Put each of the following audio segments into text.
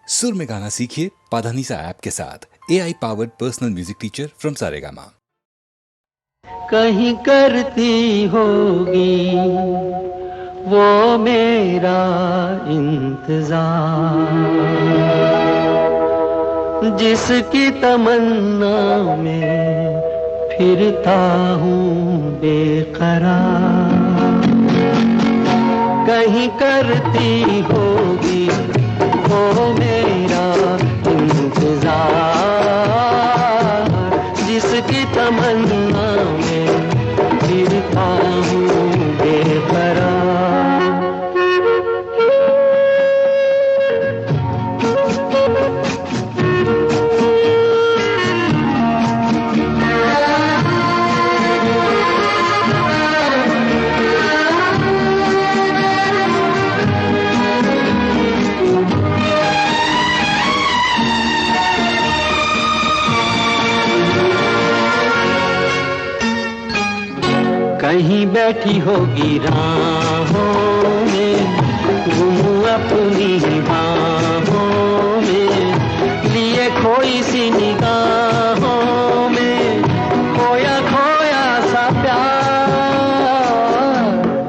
सुर में गाना सीखिए पाधानीसा ऐप के साथ। AI powered personal music teacher from Saregama. कहीं करती होगी वो मेरा इंतजार, जिसकी तमन्ना में फिरता हूँ बेकरार। कहीं करती होगी वो मेरा इंतजार, जिसकी तमन्ना में फिरता हूँ बेकरार। कहीं बैठी होगी राहों में, गुम अपनी बाहों में, लिए खोई सी निगाहों में, खोया खोया सा प्यार।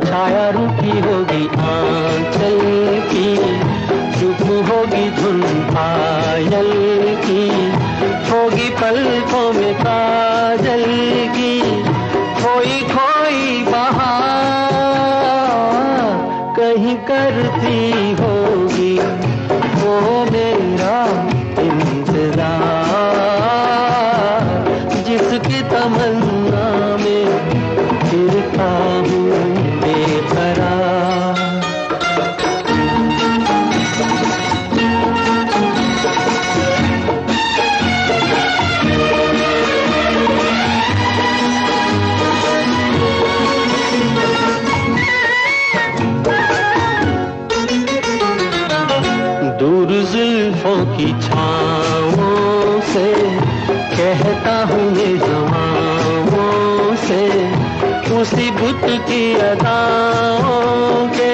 छाया रूठी होगी आंचल की, चुप होगी धुन पायल की, होगी पलकों में काजल की, खोई खोई बहार। कहीं करती होगी वो मेरा इंतजार, जिसकी तमन्ना में फिरता हूँ बेकरार। दूर जुल्फों की छाँवों से कहता हूँ ये हवाओं से, उसी बुत की अदाओं के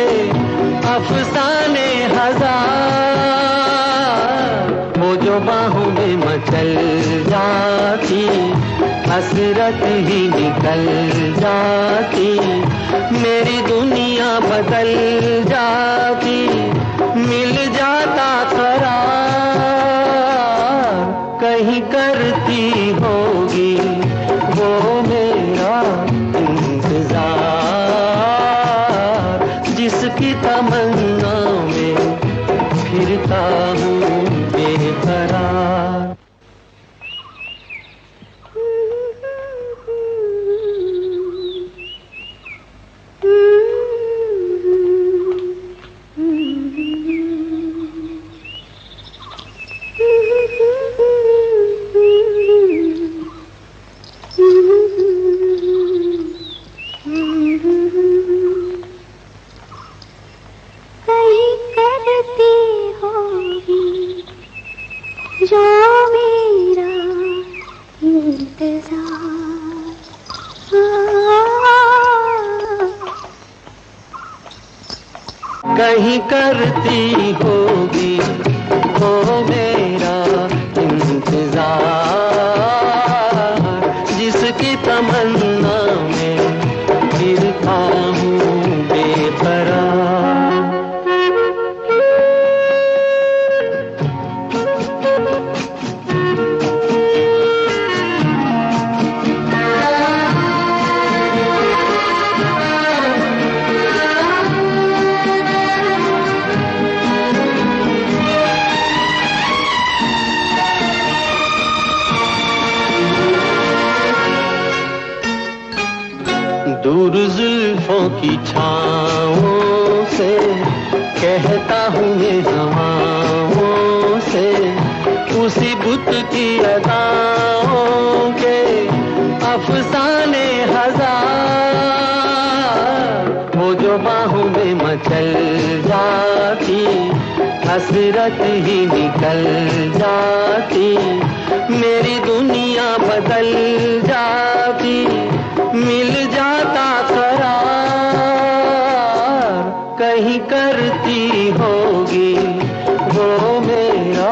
अफसाने हजार। वो जो बाहों में मचल जाती, हसरत ही निकल जाती, मेरी दुनिया बदल जाती, मिल जाता करार। कहीं करती होगी वो मेरा इंतजार, जिसकी तमन्ना में फिरता हूँ बेकरार। कहीं करती होगी वो मेरा इंतजार, जिसकी तमन्ना में फिरता हूँ बेकरार। दूर जुल्फों की छाँवों से कहता हूँ ये हवाओं से, उसी बुत की अदाओं के अफसाने हजार। वो जो बाहों में मचल जाती, हसरत ही निकल जाती, मेरी दुनिया बदल जाती, मिल जाता करार। कहीं करती होगी वो मेरा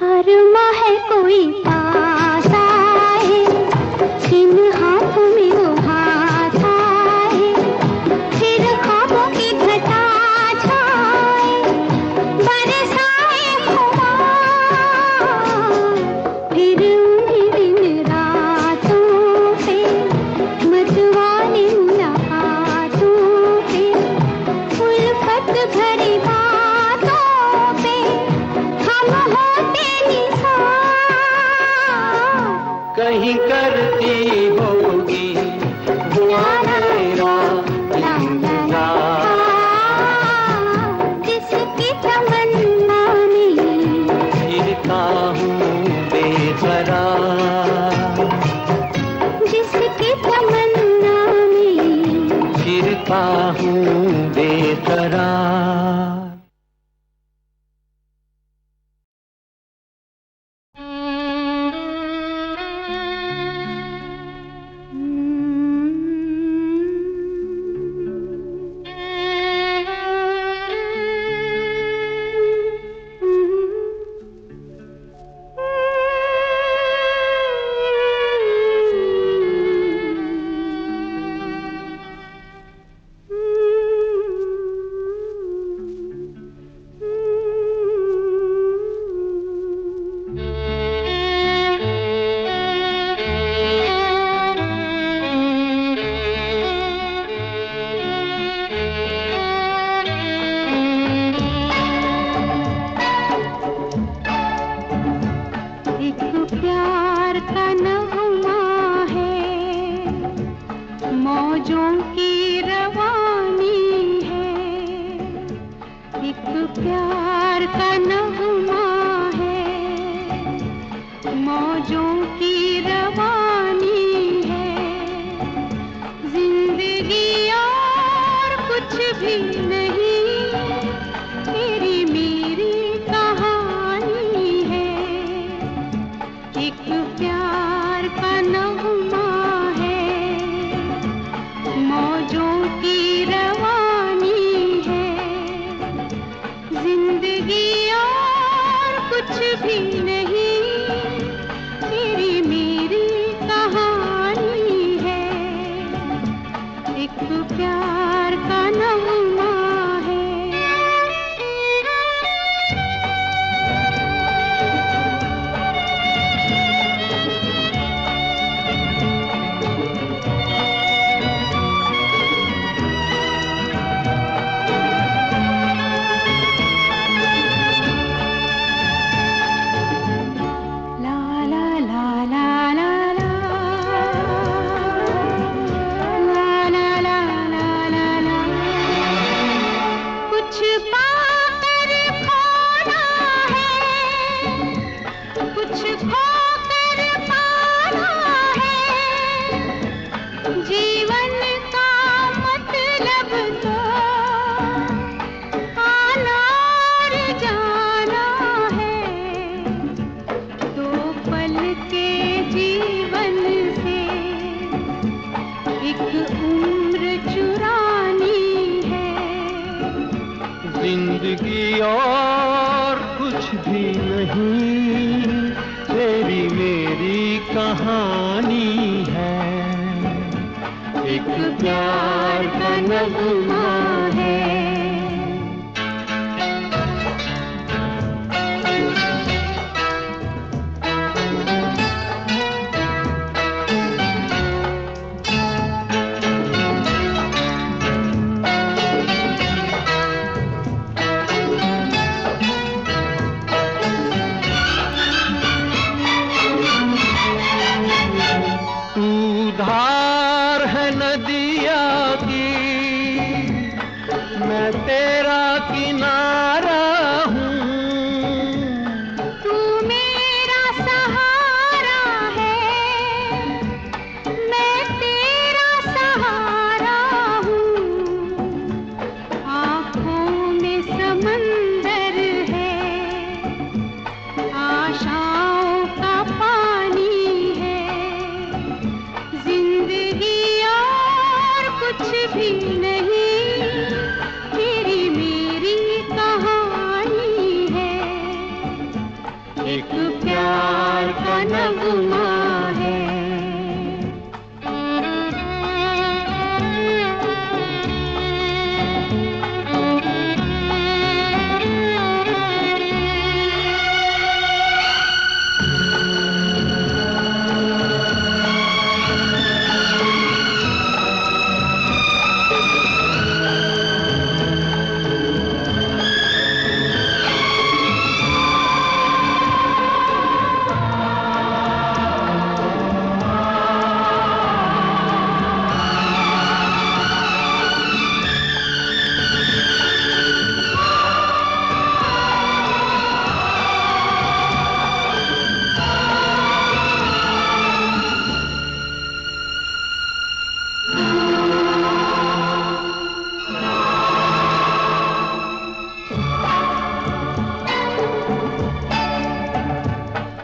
अरमा है कोई पास आए, इन हाथों में वो हाथ आए, फिर ख्वाबों की घटा छाए, बरसाए खुमार, फिर उन्हीं दिन रातों पे मतवाले मुलाकातों पे, उल्फत भरी बातों पे हम होते निसार। कहीं करती होगी दुआ मेरा इंतजार, जिसकी तमन्ना में फिरता हूँ बेकरार, जिसकी तमन्ना में फिरता हूँ बेकरार। एक प्यार का नगमा है, मौजों की रवानी है। एक प्यार का नगमा है, मौजों की रवानी है। जिंदगी और कुछ भी नहीं, तेरी मेरी कहानी है। एक प्यार का नगमा है, मौजों की रवानी है। जिंदगी और कुछ भी नहीं, तेरी मेरी कहानी है। एक प्यार का नगमा है। ला ला ला ला ला ला, ला ला ला ला ला ला। कुछ पाकर खोना है, कुछ खोकर पाना है। जीवन का मतलब तो आना और जाना है। दो पल के जीवन से एक उम्र चुरानी है। जिंदगी और कुछ भी नहीं, तेरी मेरी कहानी है। एक प्यार का नगमा है। तू धार है नदिया की, मैं तेरा किनारा हूँ। तू मेरा सहारा है, मैं तेरा सहारा हूँ। आँखों में समंदर है, आशाओं का पानी है। जिंदगी और कुछ भी नहीं, तेरी मेरी कहानी है। एक प्यार का नगमा है।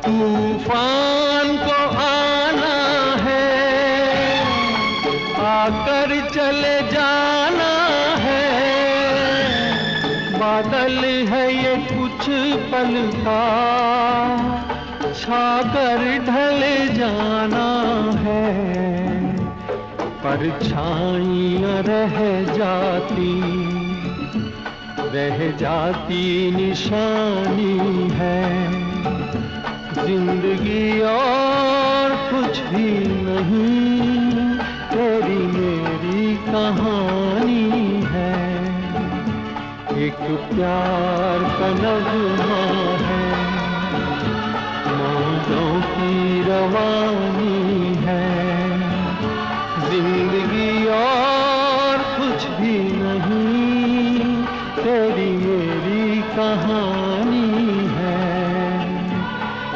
तूफान को आना है, आकर चले जाना है। बादल है ये कुछ पल का, छाकर ढले जाना है। परछाइयाँ रह जाती निशानी है। जिंदगी और कुछ भी नहीं, तेरी मेरी कहानी है। एक प्यार का नगमा है, मौजों की रवानी है। जिंदगी और कुछ भी नहीं, तेरी मेरी कहानी है।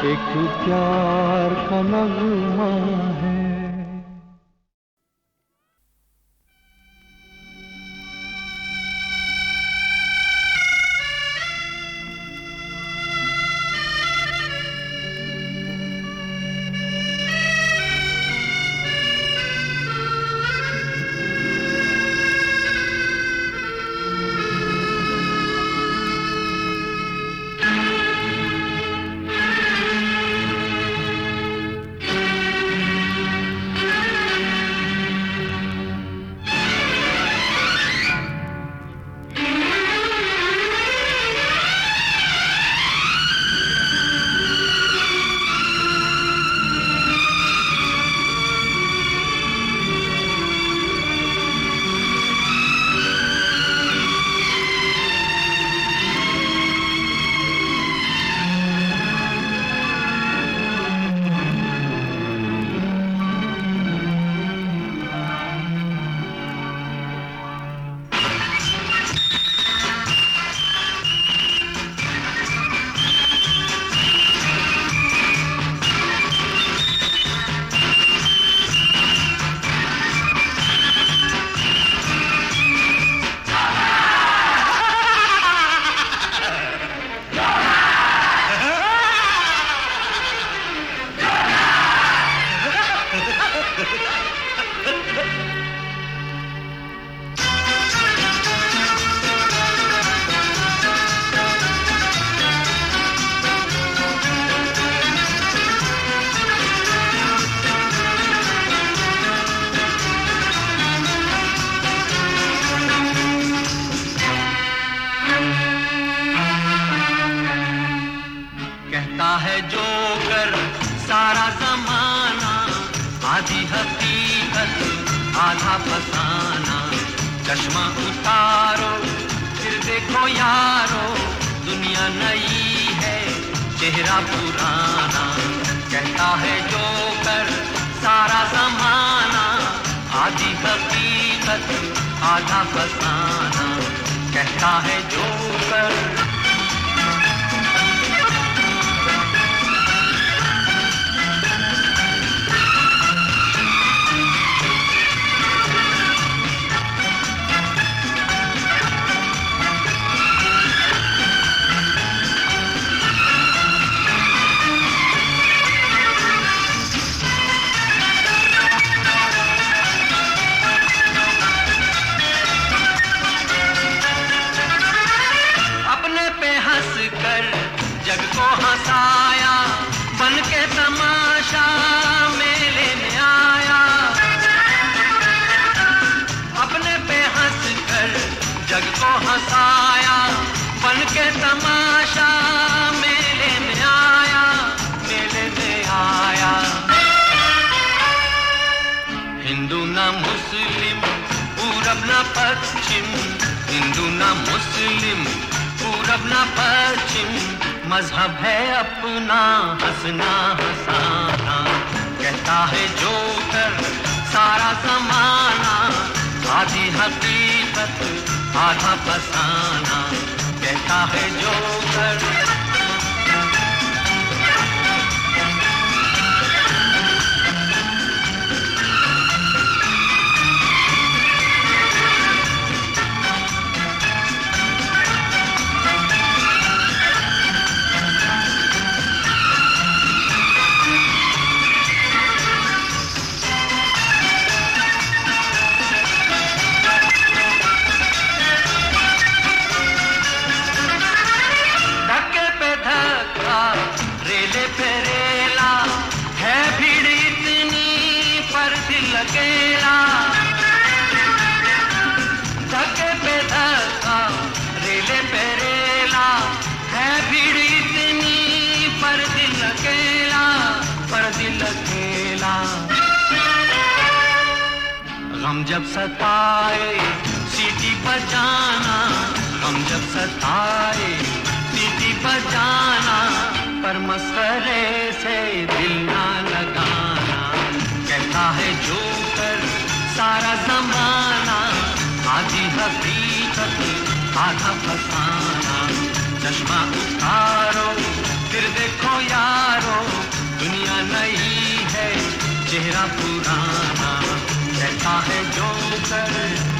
एक प्यार का नगमा है। है जोकर सारा जमाना, आधी हकीकत आधा फसाना। चश्मा उतारो फिर देखो यारो, दुनिया नई है चेहरा पुराना। कहता है जोकर सारा जमाना, आधी हकीकत आधा फसाना। कहता है जोकर। ना पश्चिम, हिंदू ना मुस्लिम, पूरब ना पश्चिम, मजहब है अपना हंसना हंसाना। कहता है जोकर सारा जमाना, आधी हकीकत आधा फसाना। कहता है जोकर अकेला, धक्के पे धक्का रेले पे रेला, है भीड़ इतनी पर दिल अकेला, पर दिल अकेला। गम जब सताए सीटी बजाना, गम जब सताए सीटी बजाना, पर मसले से दिल ना लगाना। कहता है जोकर सारा जमाना, आधी हकीकत आधा फसाना। चश्मा उतारो फिर देखो यारो, दुनिया नई है चेहरा पुराना। कहता है जोकर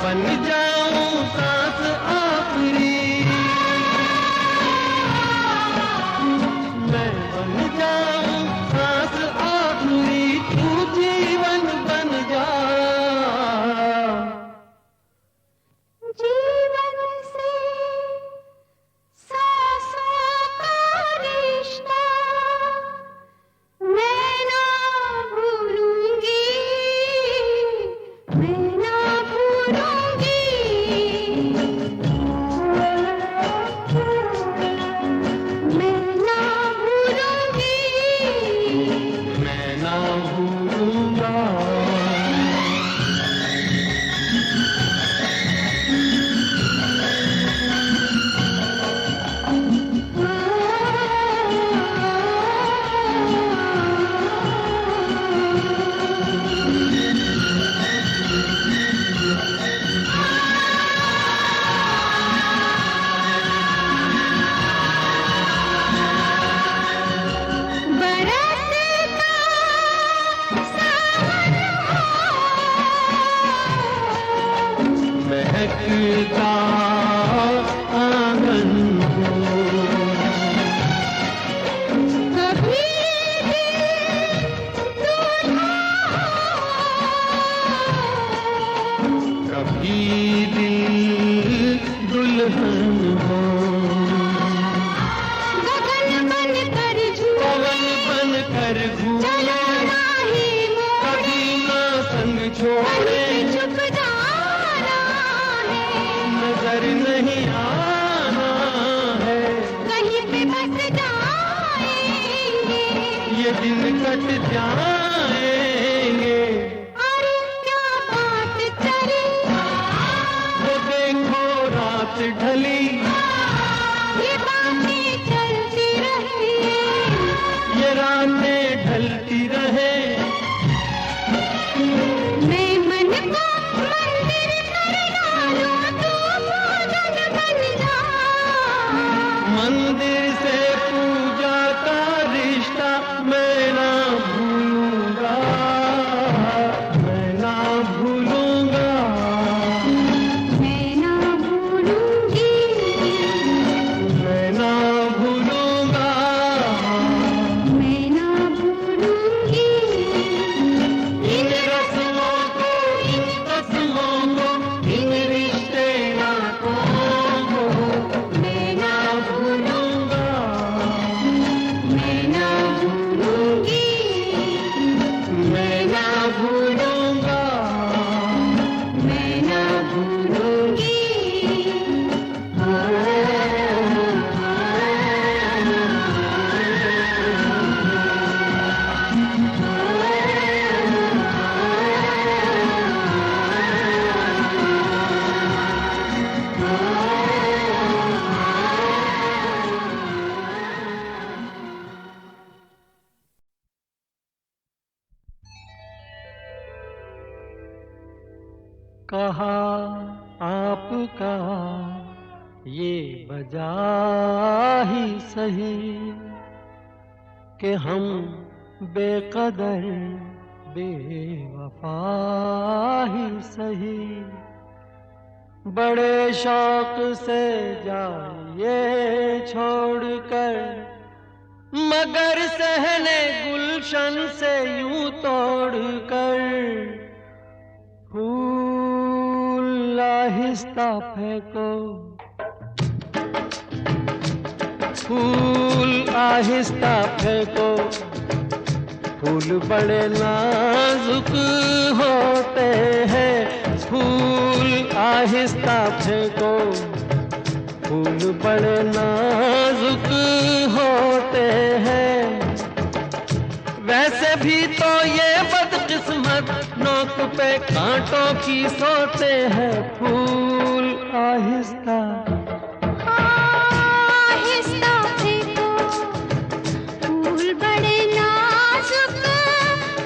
बन जाऊं महकता आंगन हो। कभी कभी दिल दुल्हन हो। गगन बन कर झूले, पवन बन कर घूमे, चलना ही मोरे, कभी ना संग छोड़े, कहीं छुप जाना है, नजर नहीं आना है। कहीं पे बस जाएंगे, ये दिन कट जाएंगे। अरे क्या बात चली, वो देखो रात ढली, ये बातें चलती रही, ये रातें ढलती रहे। मैं मन को मंदिर कर डालूं, तू भोजन बन जा। मंदिर से पूजा का रिश्ता मैं ना भूलूंगा, मैं ना भूलूंगा। मैं ना भूलूंगी, मैं ना भूलूंगा। मैं ना भूलूंगी, इन रस्मों को, इन कसमों को, इन रिश्ते नातों को मैं ना भूलूंगा, मैं ना भूलूंगी, मैं ना भूलूंगा। मैं ना भूलूंगी। कहा आपका ये बजा ही सही कि हम बेकदर बेवफा ही सही। बड़े शौक से जाइए छोड़कर, मगर सहने गुलशन से यूं तोड़कर। फूल आहिस्ता फेंको, फूल आहिस्ता फेंको, फूल बड़े नाजुक होते हैं। फूल आहिस्ता फेंको, फूल बड़े नाजुक होते हैं। वैसे भी तो ये बदकिस्मत नोक पे कांटों की सोते हैं। फूल आहिस्ता, आहिस्ता फेंको, फूल बड़े नाजुक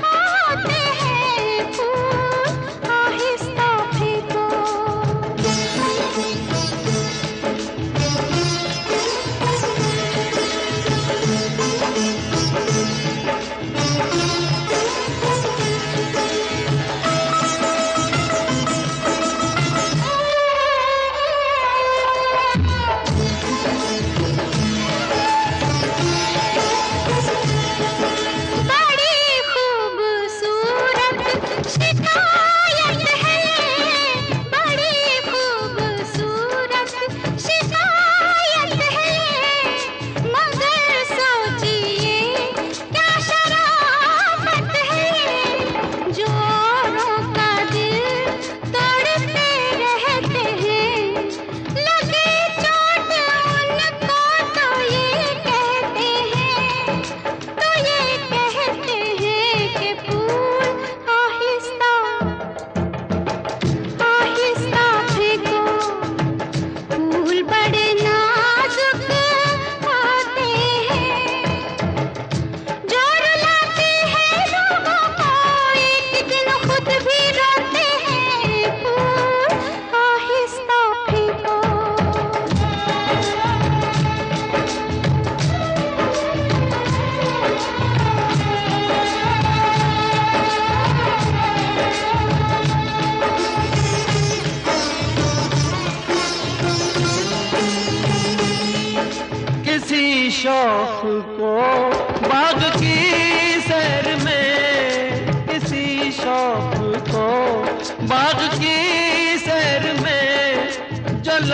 होते हैं। फूल आहिस्ता फेंको।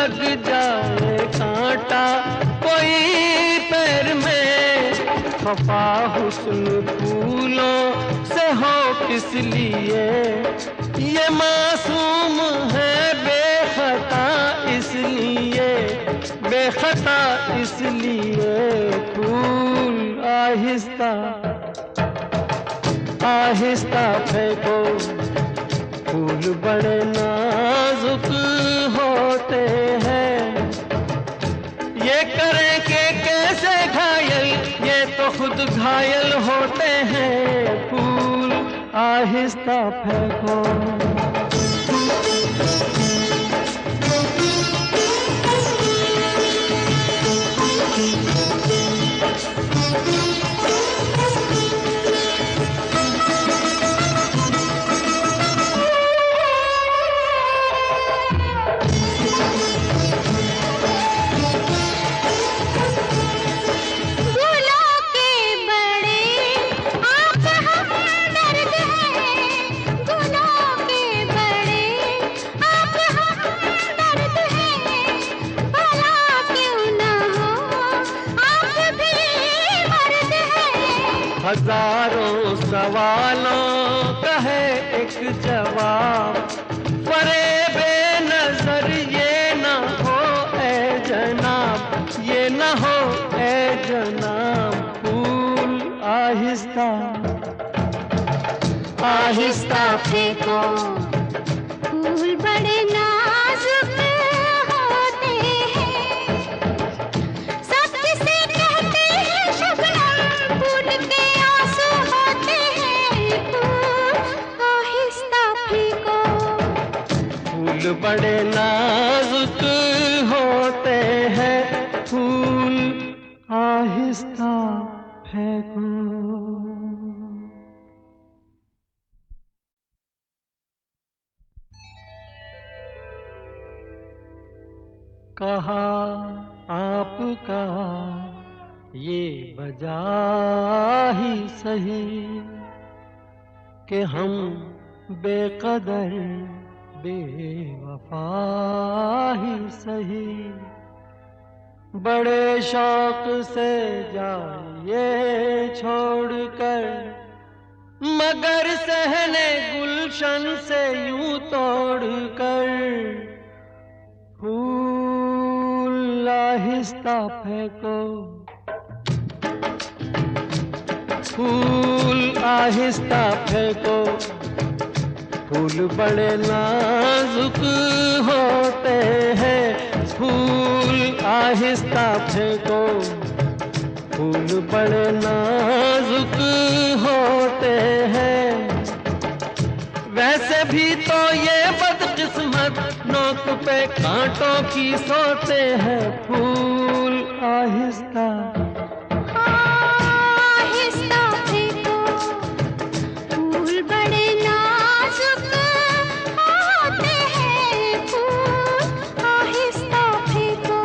लग जाए कांटा कोई पैर में, खफा हुस्न फूलों से हो किस लिए, ये मासूम है बेखता इसलिए, बेखता इसलिए। फूल आहिस्ता आहिस्ता फेंको, फूल बड़े नाजुक होते हैं, ये करें कि कैसे घायल, ये तो खुद घायल होते हैं। फूल आहिस्ता फेंको। हजारों सवालों का है एक जवाब, फरेबे नजर ये न हो ए जनाब, ये न हो ए जनाब। फूल आहिस्ता आहिस्ता फेंको, फूल बड़े नाजुक होते हैं, सब किसे कहते हैं शबनम, फूल के आंसू होते हैं। फूल आहिस्ता फेंको, फूल बड़े नाजुक होते हैं, फूल आहिस्ता फेंको। कहा आपका ये वजह ही सही कि हम बेकदर बेवफा ही सही, बड़े शौक से जाइए छोड़कर, मगर सहने गुलशन से यूं तोड़कर। फूल आहिस्ता फेंको, फूल आहिस्ता फेंको, फूल बड़े नाजुक होते हैं। फूल आहिस्ता फेंको, फूल बड़े नाजुक होते हैं। वैसे भी तो ये बदकिस्मत नोक पे कांटों की सोते हैं। फूल आहिस्ता आहिस्ता फेंको, फूल बड़े नाजुक होते हैं। फूल आहिस्ता फेंको।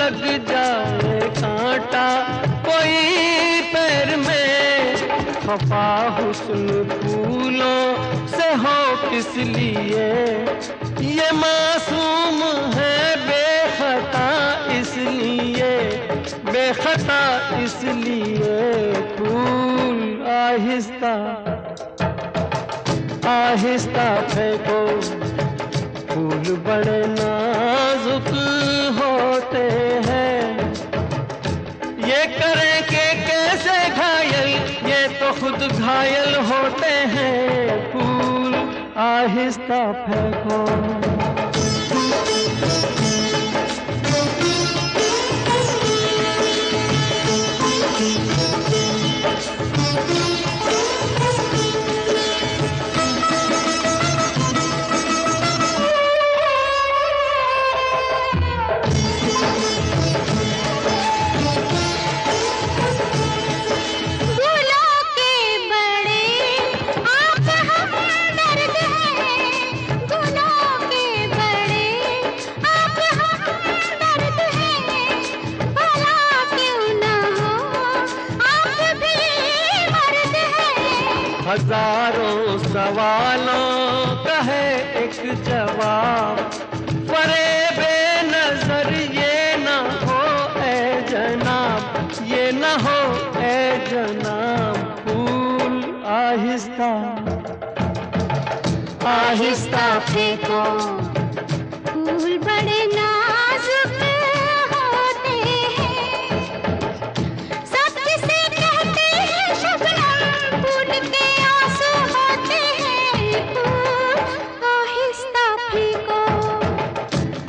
लग जाए कांटा कोई पैर में, खफा हुस्न फूलों से हो किस लिए, ये मासूम है बेखता इसलिए, बेखता इसलिए। फूल आहिस्ता आहिस्ता फेंको, फूल बड़े नाजुक होते हैं, ये करें कि कैसे घायल, ये तो खुद घायल होते हैं। फूल आहिस्ता फेंको। हजारों सवालों का है एक जवाब, फरेबे नजर ये न हो ए जनाब, ये न हो ए जनाब। फूल आहिस्ता आहिस्ता फेंको, फूल बड़े नाजुक होते हैं, सब जिसे कहते हैं शबनम, फूल के आंसू होते हैं। फूल आहिस्ता फेंको,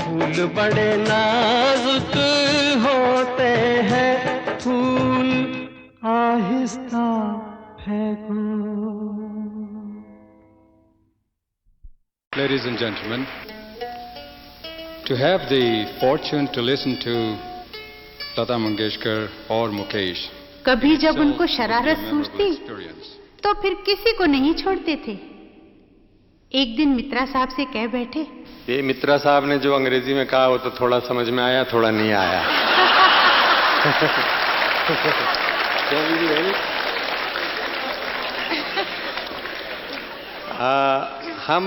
फूल बड़े नाजुक होते हैं, फूल आहिस्ता फेंको। Ladies and gentlemen, to have the fortune to listen to Lata Mangeshkar or Mukesh, कभी जब उनको शरारत सूझती तो फिर किसी को नहीं छोड़ते थे। एक दिन मित्रा साहब से कह बैठे, ये मित्रा साहब ने जो अंग्रेजी में कहा वो तो थोड़ा समझ में आया, थोड़ा नहीं आया। हम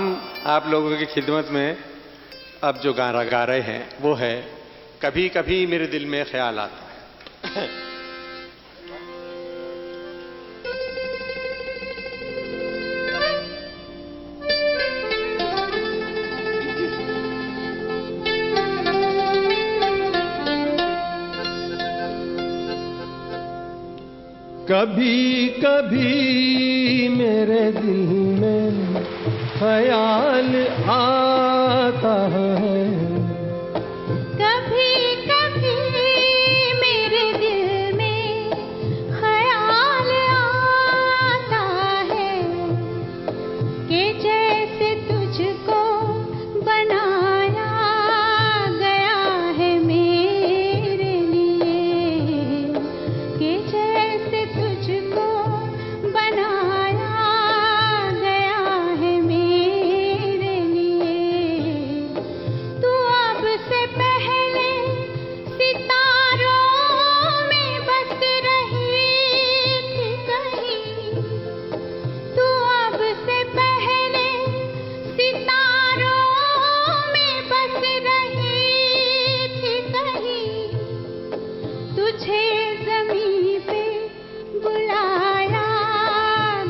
आप लोगों की खिदमत में अब जो गाना गा रहे हैं वो है कभी कभी मेरे दिल में ख्याल आता है। कभी कभी मेरे दिल में ख्याल आता है, कभी कभी मेरे दिल में ख्याल आता है, कि जैसे तुझको बनाया गया है मेरे लिए, कि जैसे तुझको बनाया गया है मेरे लिए। तू अब से पहले सितारों में बस रही थी कहीं, तू अब से पहले सितारों में बस रही थी कहीं, तुझे ज़मीं पे बुलाया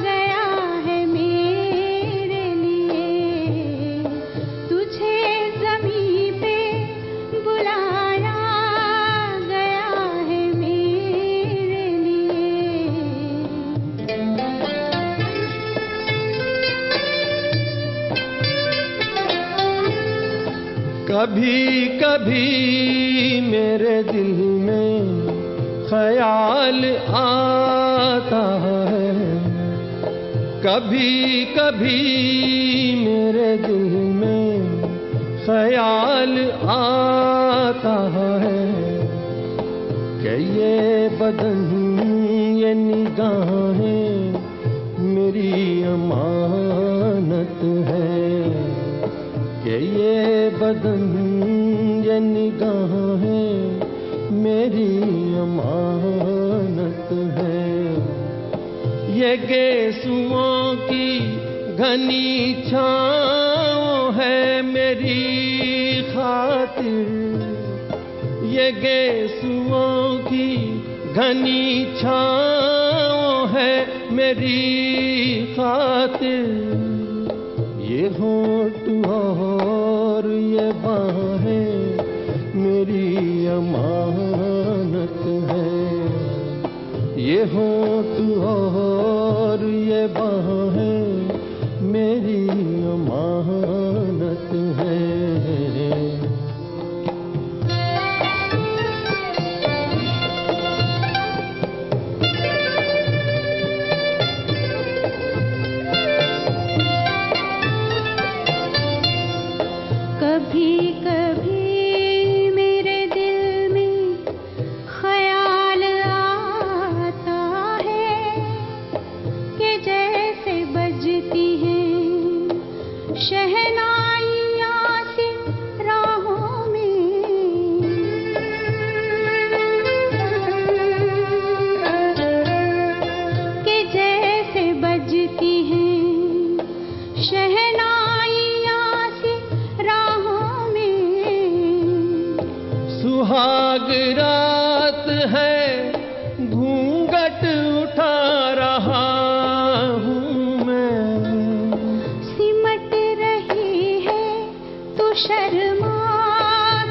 गया है मेरे लिए, तुझे ज़मीं पे बुलाया गया है मेरे लिए। कभी कभी मेरे दिल में ख्याल आता है, कभी कभी मेरे दिल में ख्याल आता है, कि ये बदन ये निगाहें मेरी अमानत है, कि ये बदन ये निगाहें मेरी अमानत है। ये गेसुओं की घनी छाँव है मेरी खातिर, ये गेसुओं की घनी छाँव है मेरी खातिर। ये होठ और ये बाहें मेरी अमानत है। ये होठ और ये बाहें मेरी अमानत है। कभी कभी मेरे दिल में ख्याल आता है कि जैसे बजती हैं शहनाइयाँ सी राहों में, कि जैसे बजती हैं शहनाइयाँ सी राहों में। सुहाग रात है घूंघट उठा रहा हूँ मैं, सिमट रही है तू शर्मा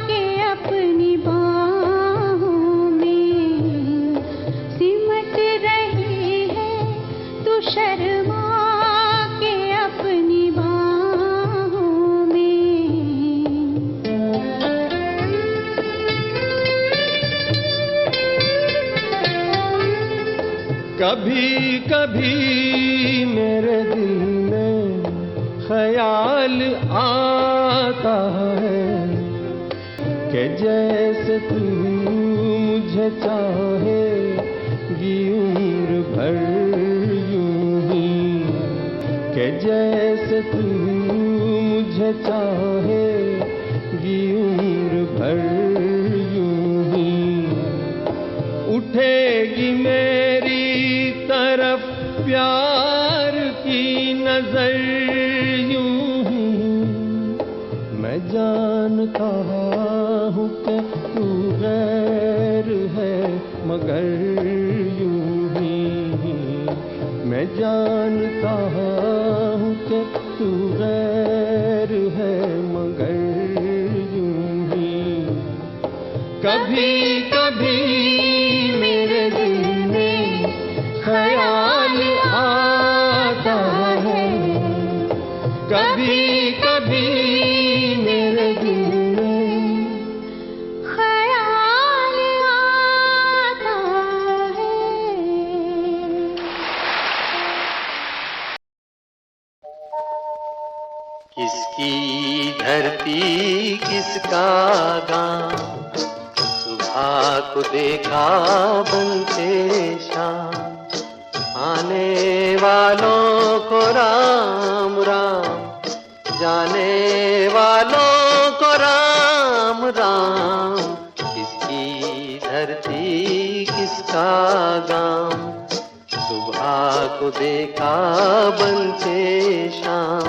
के अपनी बाहों में, सिमट रही है तू शर्मा के अपनी बाहों में। कभी कभी मेरे दिल में ख्याल आता है कि जैसे तू मुझे चाहेगी उम्र भर यूं ही, कि जैसे तू मुझे चाहेगी उम्र भर यूं ही। उठेगी मेरी तरफ प्यार की नजर यूं ही, मैं जानता हूँ कि तू गैर है मगर यूं ही, मैं जानता हूँ कि तू गैर है मगर यूं ही। कभी कभी मेरे दिल में ख्याल आता है, कभी कभी मेरे दिल में ख्याल आता है। किसकी धरती किसका गाँव, सुबह को देखा बनते शाम, आने वालों को राम राम, जाने वालों को राम राम। किसकी धरती किसका गाँव, सुबह को देखा बनते शाम,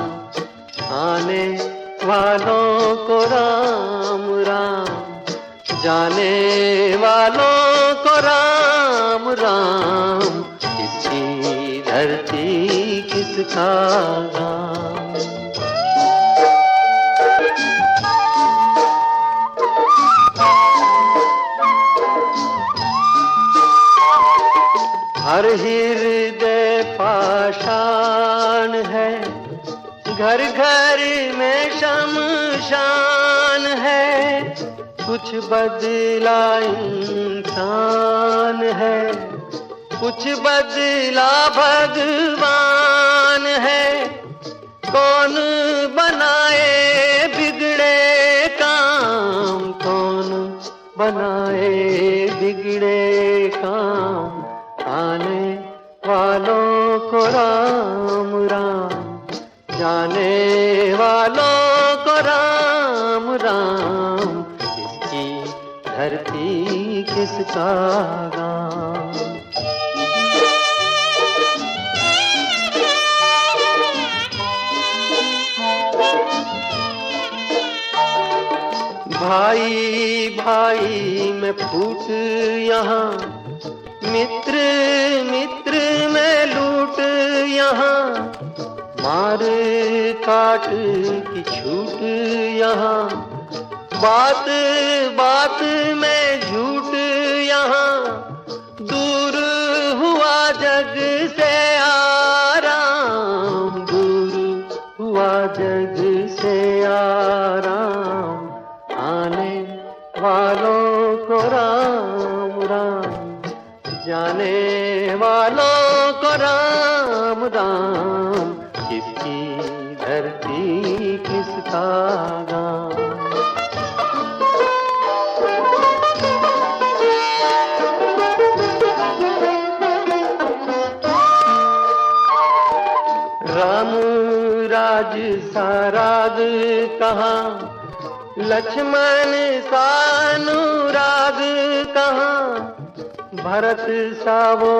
आने वालों को राम राम, जाने वालों को राम राम। किसकी धरती किसका गाँव। हर हृदय पाषाण है, घर घर में शमशान है, कुछ बदला इंसान है, कुछ बदला भगवान है। कौन बनाए बिगड़े काम, कौन बनाए बिगड़े काम, आने वालों को राम राम, जाने वालों को राम राम। इसकी धरती किसका गाऊं। भाई भाई में फूट यहाँ, मित्र मित्र में लूट यहाँ, मार काट की छूट यहाँ, बात बात में झूठ यहाँ, दूर हुआ जग से आराम, दूर हुआ जग से आराम, आने वालों को राम राम, जाने वालों को राम राम, किसकी धरती किसका गाँव। राम राज सा राग कहाँ, लक्ष्मण सा अनुराग कहाँ, भरत सा वो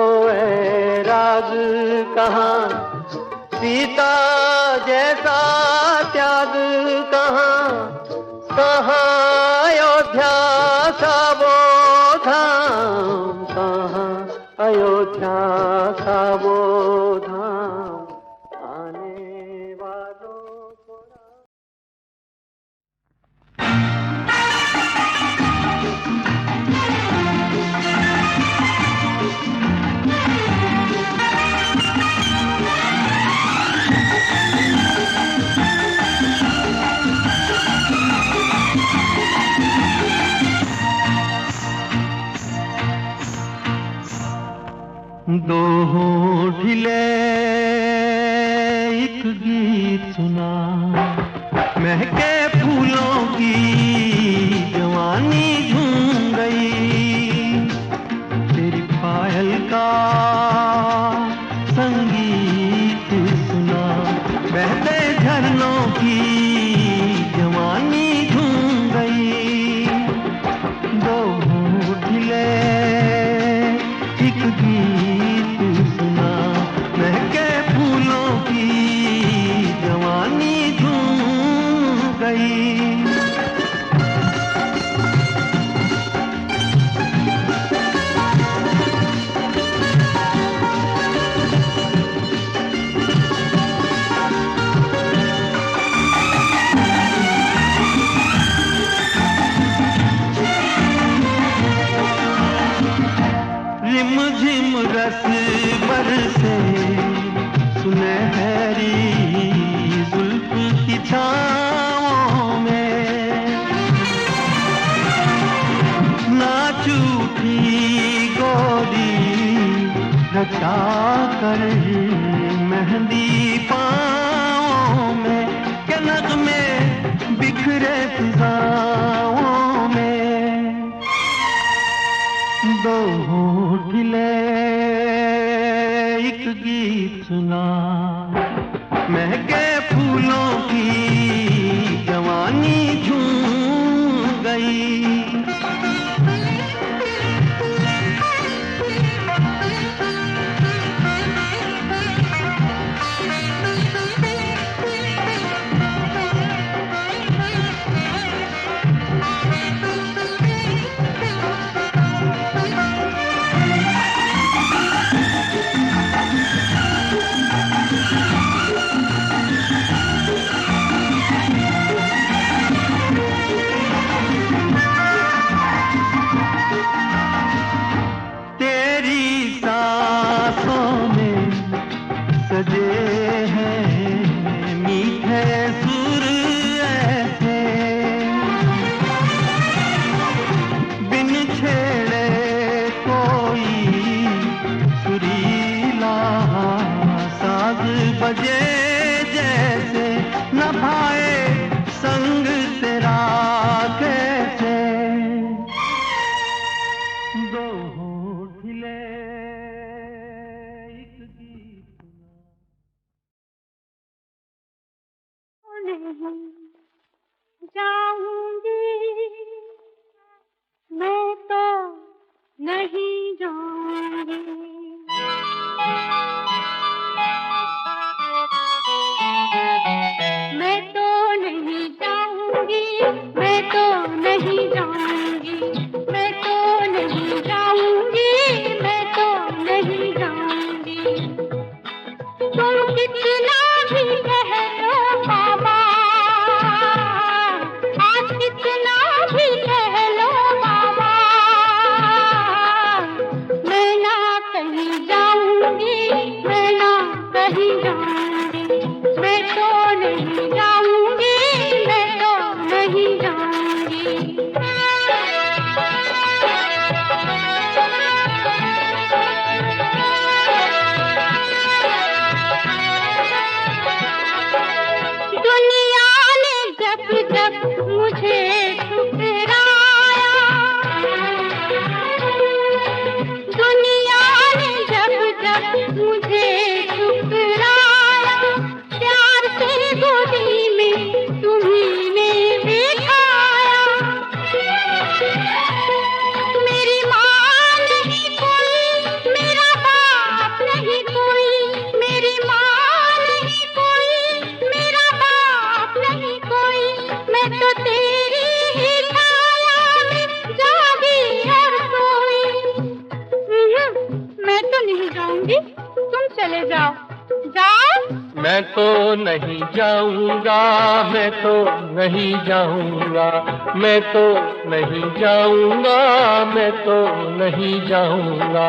राग कहाँ, सीता जैसा त्याग कहाँ, कहाँ अयोध्या सा वो धाम, कहाँ अयोध्या सा वो धाम, आने वालों को दो होंठ ढिले एक गीत सुना, महके फूलों की जवानी झूम गई, तेरी पायल का संगीत सुना, बहते झरनों की जवानी झूम गई, दो होंठ ढिले एक गीत सुना, महके फूलों की जवानी झूम गई। रिम झिम रस बरसे सुनहरी जुल्फ की छाँवों में, नाच उठी गोरी रचा कर मेहंदी पाँवों में, के नग़मे बिखरे फिज़ाओं में, दो होंठ ढिले एक गीत सुना, महके फूलों की जवानी झूम गई। बजे जैसे न भाए संग तेरा कैसे, दो होंठ ढिले एक गीत नहीं जाऊंगी मैं तो नहीं जाऊंगी। मैं तो नहीं जाऊंगी, मैं तो नहीं जाऊंगी, मैं तो नहीं जाऊंगी, मैं तो नहीं जाऊंगी। तुम कितना भी कह लो बाबा, आज कितना भी कह लो बाबा, मैं ना कहीं जाऊंगी, मैं ना कहीं जाऊंगी, मैं तो नहीं जाऊंगी, मैं तो नहीं जाऊंगी। दुनिया ने जब जब मुझे ठुकराया, दुनिया ने जब जब मुझे ठुकराया, प्यार से गोदी में तुम्ही ने बिठाया। मेरी माँ नहीं कोई, मेरा बाप नहीं कोई, मेरी माँ नहीं कोई, मेरा बाप नहीं कोई, मैं तो तेरी ही छाया में जागी और सोई। मैं तो नहीं जाऊंगी, तुम चले जाओ, जाओ। मैं तो नहीं जाऊंगा, मैं तो नहीं जाऊंगा, मैं तो नहीं जाऊंगा, मैं तो नहीं जाऊंगा।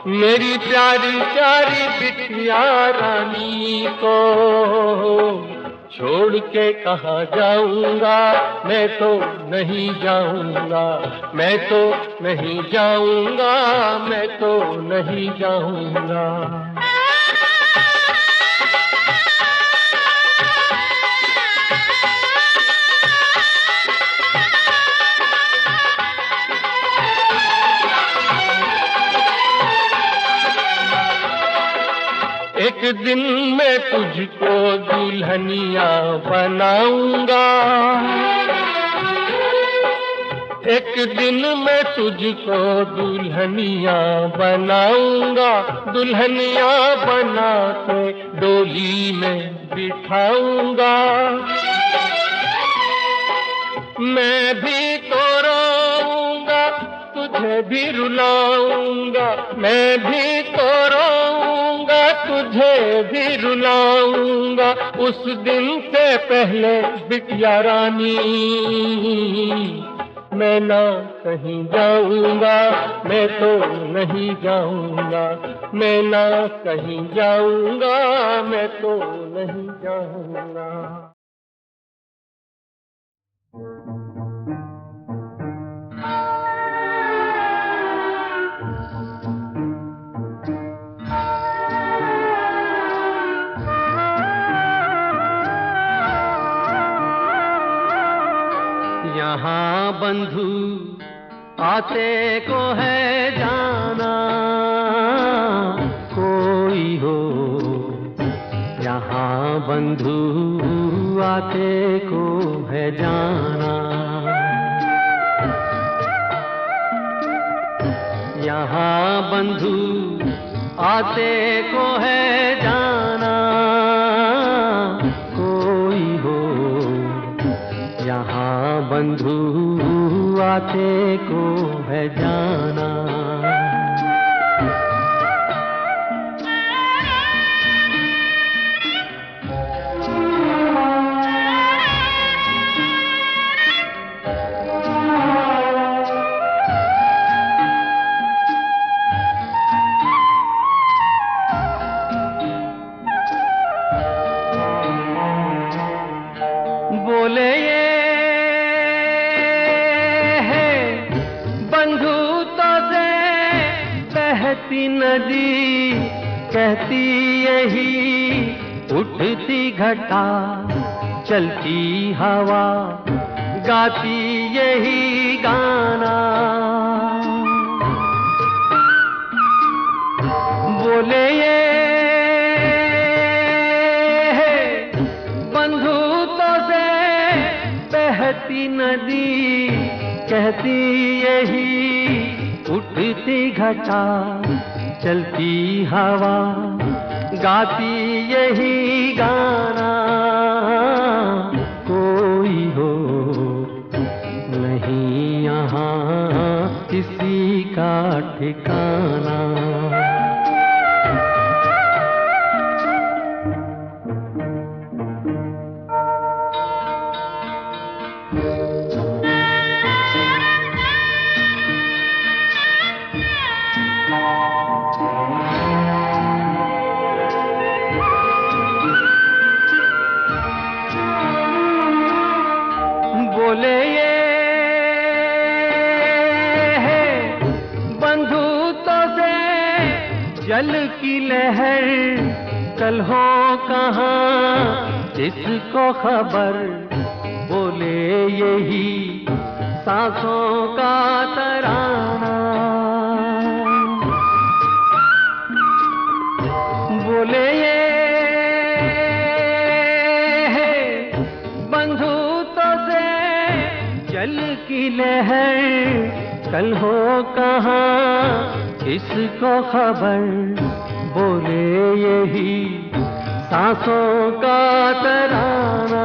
मेरी प्यारी प्यारी बिटिया रानी को छोड़ के कहाँ जाऊंगा, मैं तो नहीं जाऊंगा, मैं तो नहीं जाऊंगा, मैं तो नहीं जाऊंगा। एक दिन मैं तुझको दुल्हनिया बनाऊंगा, एक दिन मैं तुझको दुल्हनिया बनाऊंगा, दुल्हनिया बना के डोली में बिठाऊंगा। मैं भी तो रोऊंगा, तुझे भी रुलाऊंगा, मैं भी तो रोऊंगा, तुझे भी रुलाऊंगा। उस दिन से पहले बिटिया रानी मैं ना कहीं जाऊंगा, मैं तो नहीं जाऊंगा, मैं ना कहीं जाऊंगा, मैं तो नहीं जाऊंगा। यहाँ बंधु आते को है जाना, कोई हो यहाँ बंधु आते को है जाना। यहाँ बंधु आते को है जाना, कोई हो यहाँ बंधु आते को है जाना। बोले ये है बंधुता से बहती नदी, कहती यही उठती घटा, चलती हवा गाती यही गाना। बोले ये है बंधुता से बहती नदी, कहती यही उठती घटा चलती हवा गाती यही गाना, कोई हो नहीं यहाँ किसी का ठिकाना। बोले ये बंधुतों से जल की लहर कल हो कहाँ जिसको खबर, बोले यही सांसों का तराना। बोले ये जल की लहर कल हो कहाँ किसको खबर, बोले यही सांसों का तराना।